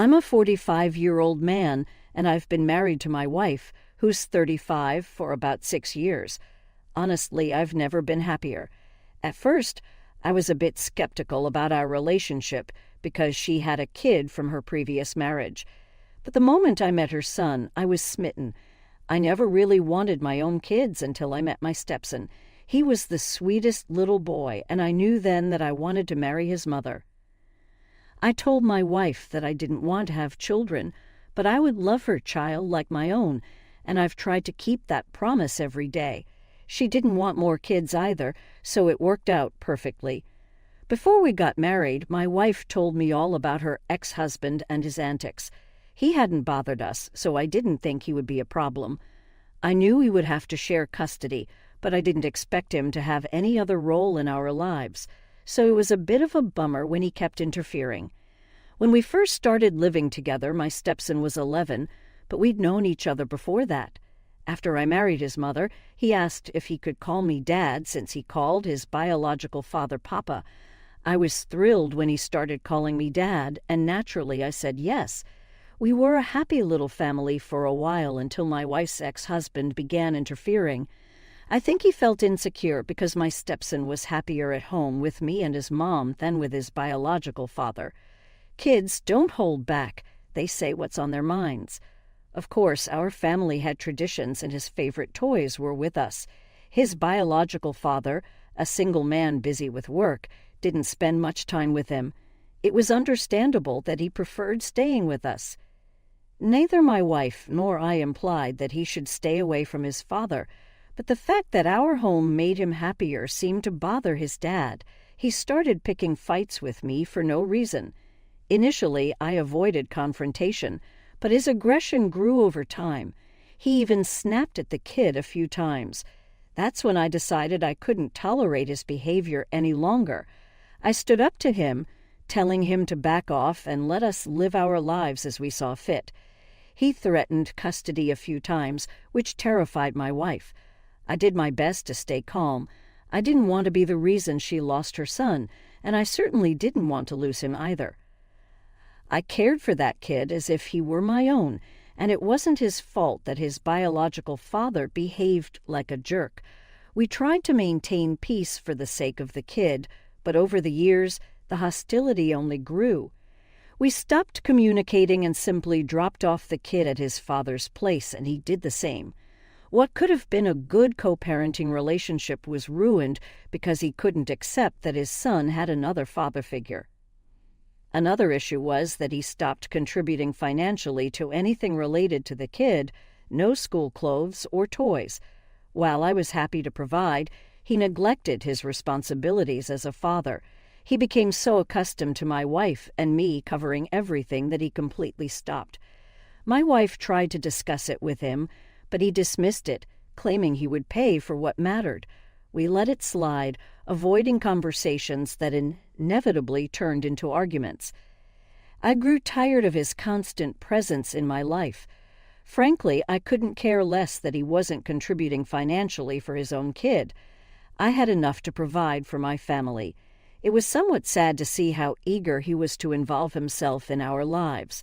I'm a 45-year-old man, and I've been married to my wife, who's 35, for about 6 years. Honestly, I've never been happier. At first, I was a bit skeptical about our relationship because she had a kid from her previous marriage. But the moment I met her son, I was smitten. I never really wanted my own kids until I met my stepson. He was the sweetest little boy, and I knew then that I wanted to marry his mother. I told my wife that I didn't want to have children, but I would love her child like my own, and I've tried to keep that promise every day. She didn't want more kids either, so it worked out perfectly. Before we got married, my wife told me all about her ex-husband and his antics. He hadn't bothered us, so I didn't think he would be a problem. I knew we would have to share custody, but I didn't expect him to have any other role in our lives, so it was a bit of a bummer when he kept interfering. When we first started living together, my stepson was 11, but we'd known each other before that. After I married his mother, he asked if he could call me Dad since he called his biological father Papa. I was thrilled when he started calling me Dad, and naturally I said yes. We were a happy little family for a while until my wife's ex-husband began interfering. I think he felt insecure because my stepson was happier at home with me and his mom than with his biological father. Kids don't hold back. They say what's on their minds. Of course, our family had traditions and his favorite toys were with us. His biological father, a single man busy with work, didn't spend much time with him. It was understandable that he preferred staying with us. Neither my wife nor I implied that he should stay away from his father, but the fact that our home made him happier seemed to bother his dad. He started picking fights with me for no reason. Initially, I avoided confrontation, but his aggression grew over time. He even snapped at the kid a few times. That's when I decided I couldn't tolerate his behavior any longer. I stood up to him, telling him to back off and let us live our lives as we saw fit. He threatened custody a few times, which terrified my wife. I did my best to stay calm. I didn't want to be the reason she lost her son, and I certainly didn't want to lose him either. I cared for that kid as if he were my own, and it wasn't his fault that his biological father behaved like a jerk. We tried to maintain peace for the sake of the kid, but over the years, the hostility only grew. We stopped communicating and simply dropped off the kid at his father's place, and he did the same. What could have been a good co-parenting relationship was ruined because he couldn't accept that his son had another father figure. Another issue was that he stopped contributing financially to anything related to the kid, no school clothes or toys. While I was happy to provide, he neglected his responsibilities as a father. He became so accustomed to my wife and me covering everything that he completely stopped. My wife tried to discuss it with him, but he dismissed it, claiming he would pay for what mattered. We let it slide, avoiding conversations that inevitably turned into arguments. I grew tired of his constant presence in my life. Frankly, I couldn't care less that he wasn't contributing financially for his own kid. I had enough to provide for my family. It was somewhat sad to see how eager he was to involve himself in our lives.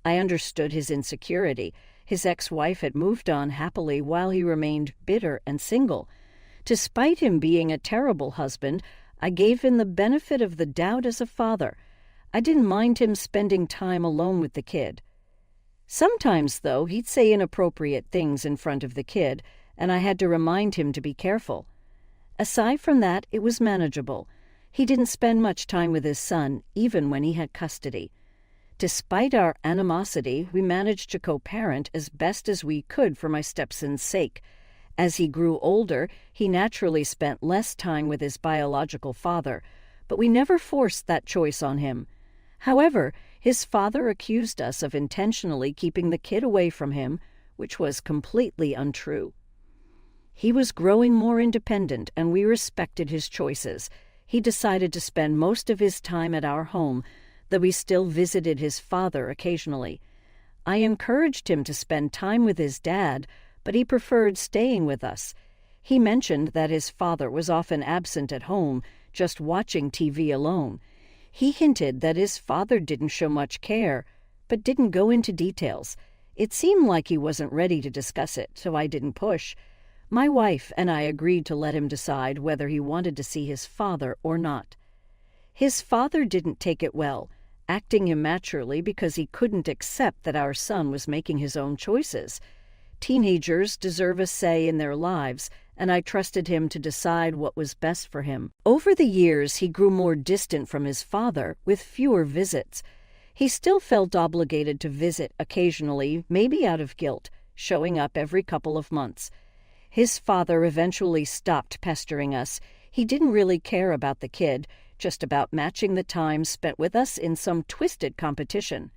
I understood his insecurity. His ex-wife had moved on happily while he remained bitter and single. Despite him being a terrible husband, I gave him the benefit of the doubt as a father. I didn't mind him spending time alone with the kid. Sometimes, though, he'd say inappropriate things in front of the kid, and I had to remind him to be careful. Aside from that, it was manageable. He didn't spend much time with his son, even when he had custody. Despite our animosity, we managed to co-parent as best as we could for my stepson's sake. As he grew older, he naturally spent less time with his biological father, but we never forced that choice on him. However, his father accused us of intentionally keeping the kid away from him, which was completely untrue. He was growing more independent, and we respected his choices. He decided to spend most of his time at our home, though he still visited his father occasionally. I encouraged him to spend time with his dad, but he preferred staying with us. He mentioned that his father was often absent at home, just watching TV alone. He hinted that his father didn't show much care, but didn't go into details. It seemed like he wasn't ready to discuss it, so I didn't push. My wife and I agreed to let him decide whether he wanted to see his father or not. His father didn't take it well, acting immaturely because he couldn't accept that our son was making his own choices. Teenagers deserve a say in their lives, and I trusted him to decide what was best for him. Over the years, he grew more distant from his father, with fewer visits. He still felt obligated to visit occasionally, maybe out of guilt, showing up every couple of months. His father eventually stopped pestering us. He didn't really care about the kid, just about matching the time spent with us in some twisted competition.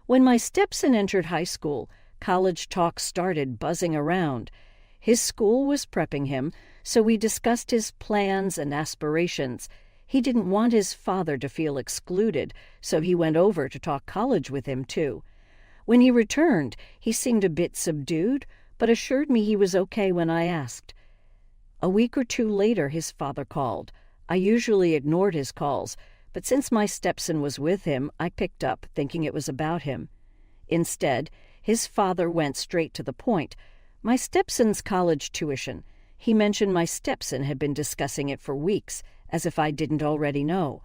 When my stepson entered high school, college talk started buzzing around. His school was prepping him, so we discussed his plans and aspirations. He didn't want his father to feel excluded, so he went over to talk college with him, too. When he returned, he seemed a bit subdued, but assured me he was okay when I asked. A week or two later, his father called. I usually ignored his calls, but since my stepson was with him, I picked up, thinking it was about him. Instead, his father went straight to the point. My stepson's college tuition. He mentioned my stepson had been discussing it for weeks, as if I didn't already know.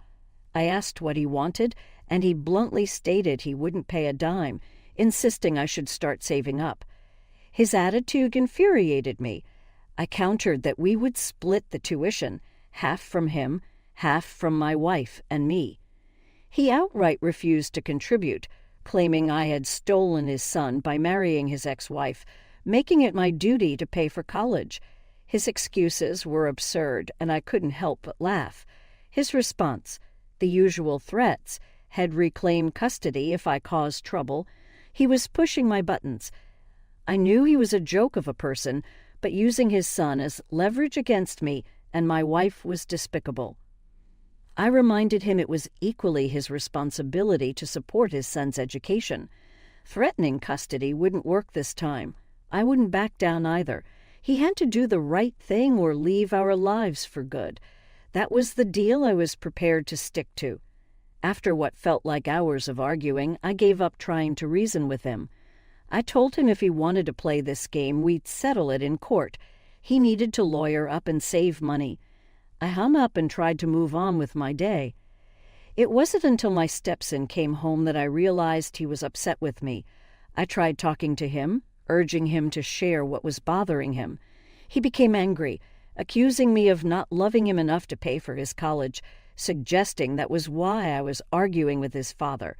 I asked what he wanted, and he bluntly stated he wouldn't pay a dime, insisting I should start saving up. His attitude infuriated me. I countered that we would split the tuition, half from him, half from my wife and me. He outright refused to contribute, claiming I had stolen his son by marrying his ex-wife, making it my duty to pay for college. His excuses were absurd, and I couldn't help but laugh. His response, the usual threats, had reclaimed custody if I caused trouble. He was pushing my buttons. I knew he was a joke of a person, but using his son as leverage against me and my wife was despicable. I reminded him it was equally his responsibility to support his son's education. Threatening custody wouldn't work this time. I wouldn't back down either. He had to do the right thing or leave our lives for good. That was the deal I was prepared to stick to. After what felt like hours of arguing, I gave up trying to reason with him. I told him if he wanted to play this game, we'd settle it in court. He needed to lawyer up and save money. I hung up and tried to move on with my day. It wasn't until my stepson came home that I realized he was upset with me. I tried talking to him, urging him to share what was bothering him. He became angry, accusing me of not loving him enough to pay for his college, suggesting that was why I was arguing with his father.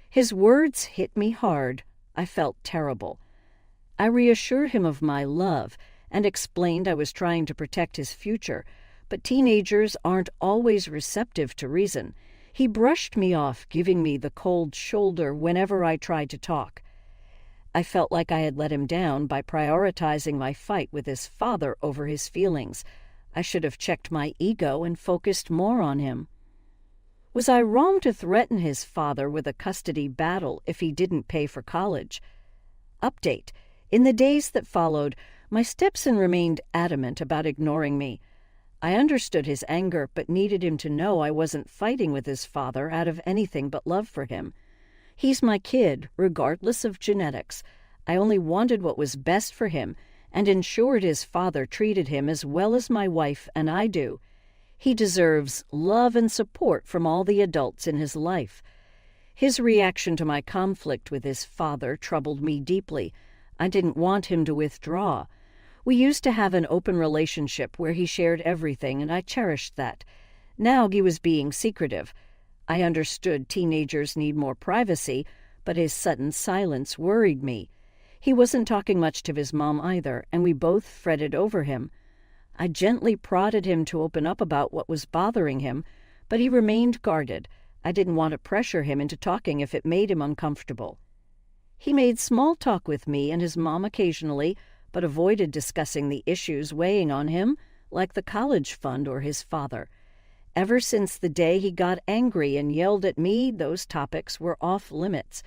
His words hit me hard. I felt terrible. I reassured him of my love and explained I was trying to protect his future, but teenagers aren't always receptive to reason. He brushed me off, giving me the cold shoulder whenever I tried to talk. I felt like I had let him down by prioritizing my fight with his father over his feelings. I should have checked my ego and focused more on him. Was I wrong to threaten his father with a custody battle if he didn't pay for college? Update. In the days that followed, my stepson remained adamant about ignoring me. I understood his anger, but needed him to know I wasn't fighting with his father out of anything but love for him. He's my kid, regardless of genetics. I only wanted what was best for him and ensured his father treated him as well as my wife and I do. He deserves love and support from all the adults in his life. His reaction to my conflict with his father troubled me deeply. I didn't want him to withdraw. We used to have an open relationship where he shared everything, and I cherished that. Now he was being secretive. I understood teenagers need more privacy, but his sudden silence worried me. He wasn't talking much to his mom either, and we both fretted over him. I gently prodded him to open up about what was bothering him, but he remained guarded. I didn't want to pressure him into talking if it made him uncomfortable. He made small talk with me and his mom occasionally, but avoided discussing the issues weighing on him, like the college fund or his father. Ever since the day he got angry and yelled at me, those topics were off limits.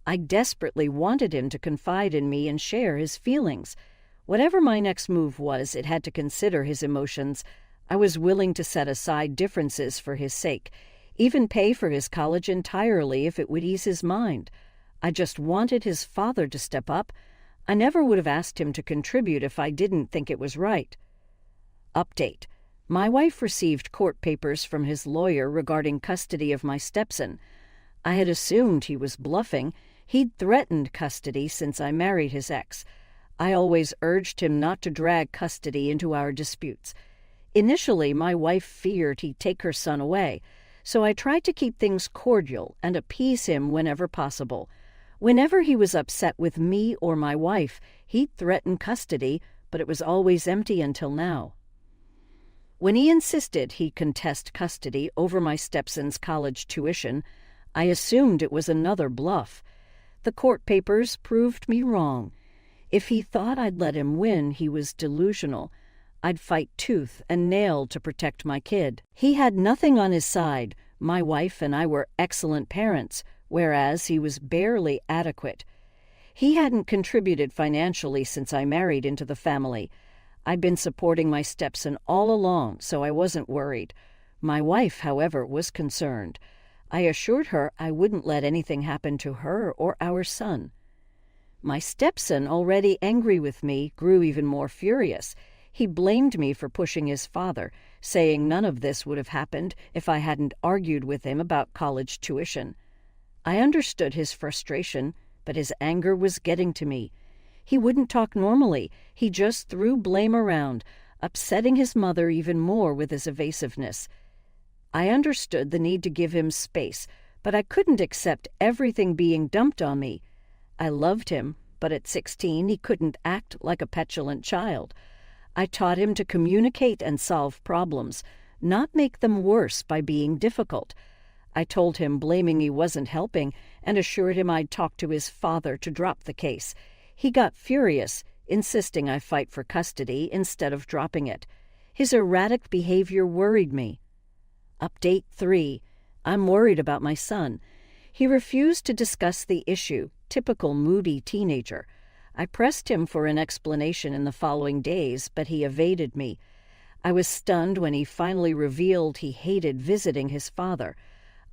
I desperately wanted him to confide in me and share his feelings. Whatever my next move was, it had to consider his emotions. I was willing to set aside differences for his sake, even pay for his college entirely if it would ease his mind. I just wanted his father to step up. I never would have asked him to contribute if I didn't think it was right. Update. My wife received court papers from his lawyer regarding custody of my stepson. I had assumed he was bluffing. He'd threatened custody since I married his ex. I always urged him not to drag custody into our disputes. Initially, my wife feared he'd take her son away, so I tried to keep things cordial and appease him whenever possible. Whenever he was upset with me or my wife, he'd threaten custody, but it was always empty until now. When he insisted he'd contest custody over my stepson's college tuition, I assumed it was another bluff. The court papers proved me wrong. If he thought I'd let him win, he was delusional. I'd fight tooth and nail to protect my kid. He had nothing on his side. My wife and I were excellent parents, whereas he was barely adequate. He hadn't contributed financially since I married into the family. I'd been supporting my stepson all along, so I wasn't worried. My wife, however, was concerned. I assured her I wouldn't let anything happen to her or our son. My stepson, already angry with me, grew even more furious. He blamed me for pushing his father, saying none of this would have happened if I hadn't argued with him about college tuition. I understood his frustration, but his anger was getting to me. He wouldn't talk normally. He just threw blame around, upsetting his mother even more with his evasiveness. I understood the need to give him space, but I couldn't accept everything being dumped on me. I loved him, but at 16 he couldn't act like a petulant child. I taught him to communicate and solve problems, not make them worse by being difficult. I told him blaming me wasn't helping and assured him I'd talk to his father to drop the case. He got furious, insisting I fight for custody instead of dropping it. His erratic behavior worried me. Update 3. I'm worried about my son. He refused to discuss the issue, typical moody teenager. I pressed him for an explanation in the following days, but he evaded me. I was stunned when he finally revealed he hated visiting his father.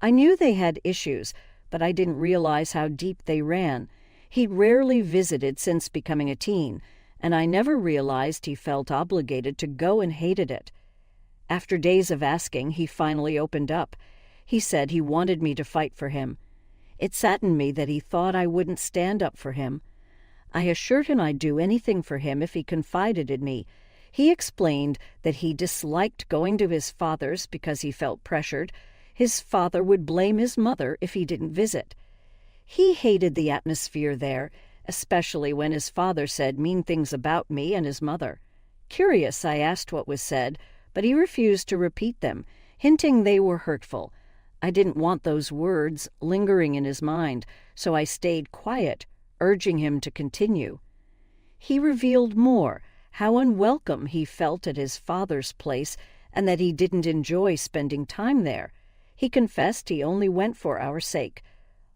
I knew they had issues, but I didn't realize how deep they ran. He'd rarely visited since becoming a teen, and I never realized he felt obligated to go and hated it. After days of asking, he finally opened up. He said he wanted me to fight for him. It saddened me that he thought I wouldn't stand up for him. I assured him I'd do anything for him if he confided in me. He explained that he disliked going to his father's because he felt pressured. His father would blame his mother if he didn't visit. He hated the atmosphere there, especially when his father said mean things about me and his mother. Curious, I asked what was said, but he refused to repeat them, hinting they were hurtful. I didn't want those words lingering in his mind, so I stayed quiet, urging him to continue. He revealed more, how unwelcome he felt at his father's place and that he didn't enjoy spending time there. He confessed he only went for our sake.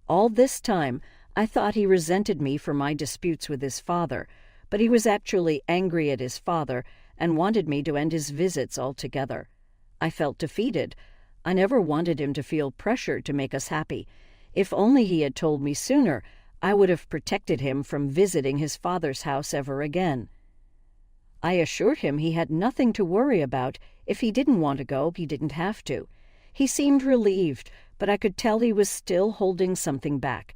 All this time, I thought he resented me for my disputes with his father, but he was actually angry at his father and wanted me to end his visits altogether. I felt defeated. I never wanted him to feel pressured to make us happy. If only he had told me sooner, I would have protected him from visiting his father's house ever again. I assured him he had nothing to worry about. If he didn't want to go, he didn't have to. He seemed relieved, but I could tell he was still holding something back.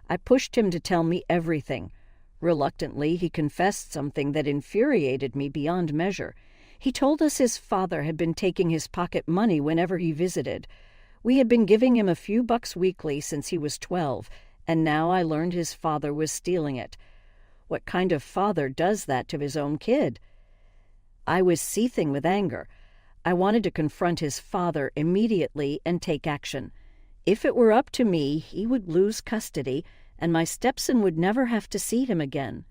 I pushed him to tell me everything. Reluctantly, he confessed something that infuriated me beyond measure. He told us his father had been taking his pocket money whenever he visited. We had been giving him a few bucks weekly since he was 12, and now I learned his father was stealing it. What kind of father does that to his own kid? I was seething with anger. I wanted to confront his father immediately and take action. If it were up to me, he would lose custody, and my stepson would never have to see him again.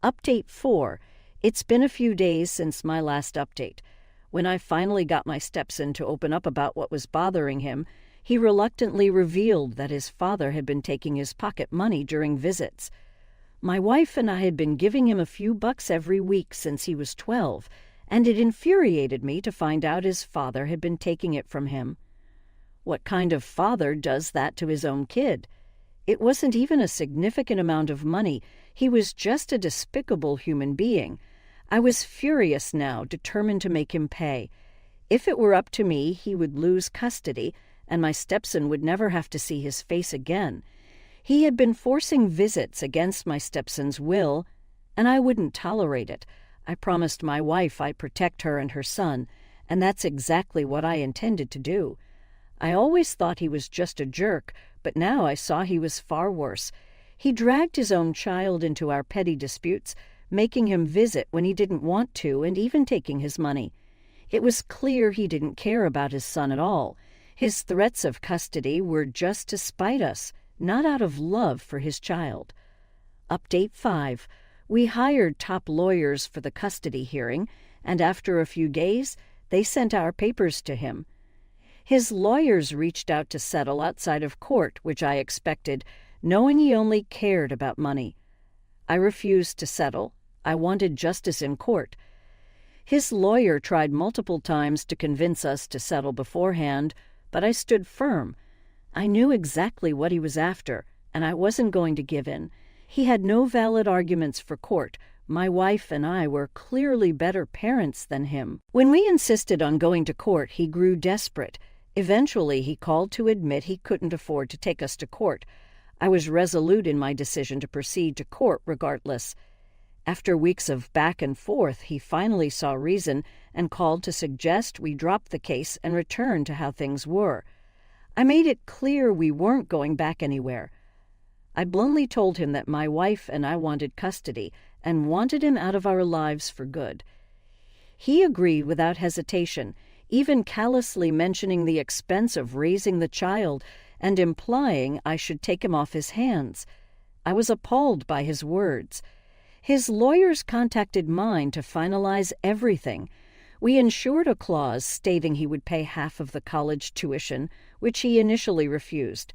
Update 4. It's been a few days since my last update. When I finally got my stepson to open up about what was bothering him, he reluctantly revealed that his father had been taking his pocket money during visits. My wife and I had been giving him a few bucks every week since he was 12, and it infuriated me to find out his father had been taking it from him. What kind of father does that to his own kid? It wasn't even a significant amount of money. He was just a despicable human being. I was furious now, determined to make him pay. If it were up to me, he would lose custody, and my stepson would never have to see his face again. He had been forcing visits against my stepson's will, and I wouldn't tolerate it. I promised my wife I'd protect her and her son, and that's exactly what I intended to do. I always thought he was just a jerk, but now I saw he was far worse. He dragged his own child into our petty disputes, making him visit when he didn't want to, and even taking his money. It was clear he didn't care about his son at all. His threats of custody were just to spite us, not out of love for his child. Update 5. We hired top lawyers for the custody hearing, and after a few days, they sent our papers to him. His lawyers reached out to settle outside of court, which I expected, knowing he only cared about money. I refused to settle. I wanted justice in court. His lawyer tried multiple times to convince us to settle beforehand, but I stood firm. I knew exactly what he was after, and I wasn't going to give in. He had no valid arguments for court. My wife and I were clearly better parents than him. When we insisted on going to court, he grew desperate. Eventually, he called to admit he couldn't afford to take us to court. I was resolute in my decision to proceed to court regardless. After weeks of back and forth, he finally saw reason and called to suggest we drop the case and return to how things were. I made it clear we weren't going back anywhere. I bluntly told him that my wife and I wanted custody and wanted him out of our lives for good. He agreed without hesitation, even callously mentioning the expense of raising the child and implying I should take him off his hands. I was appalled by his words. His lawyers contacted mine to finalize everything. We ensured a clause stating he would pay half of the college tuition, which he initially refused.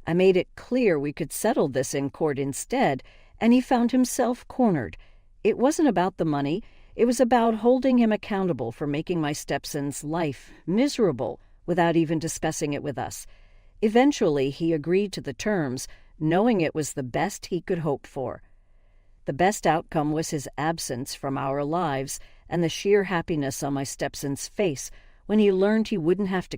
I made it clear we could settle this in court instead, and he found himself cornered. It wasn't about the money. It was about holding him accountable for making my stepson's life miserable without even discussing it with us. Eventually, he agreed to the terms, knowing it was the best he could hope for. The best outcome was his absence from our lives and the sheer happiness on my stepson's face when he learned he wouldn't have to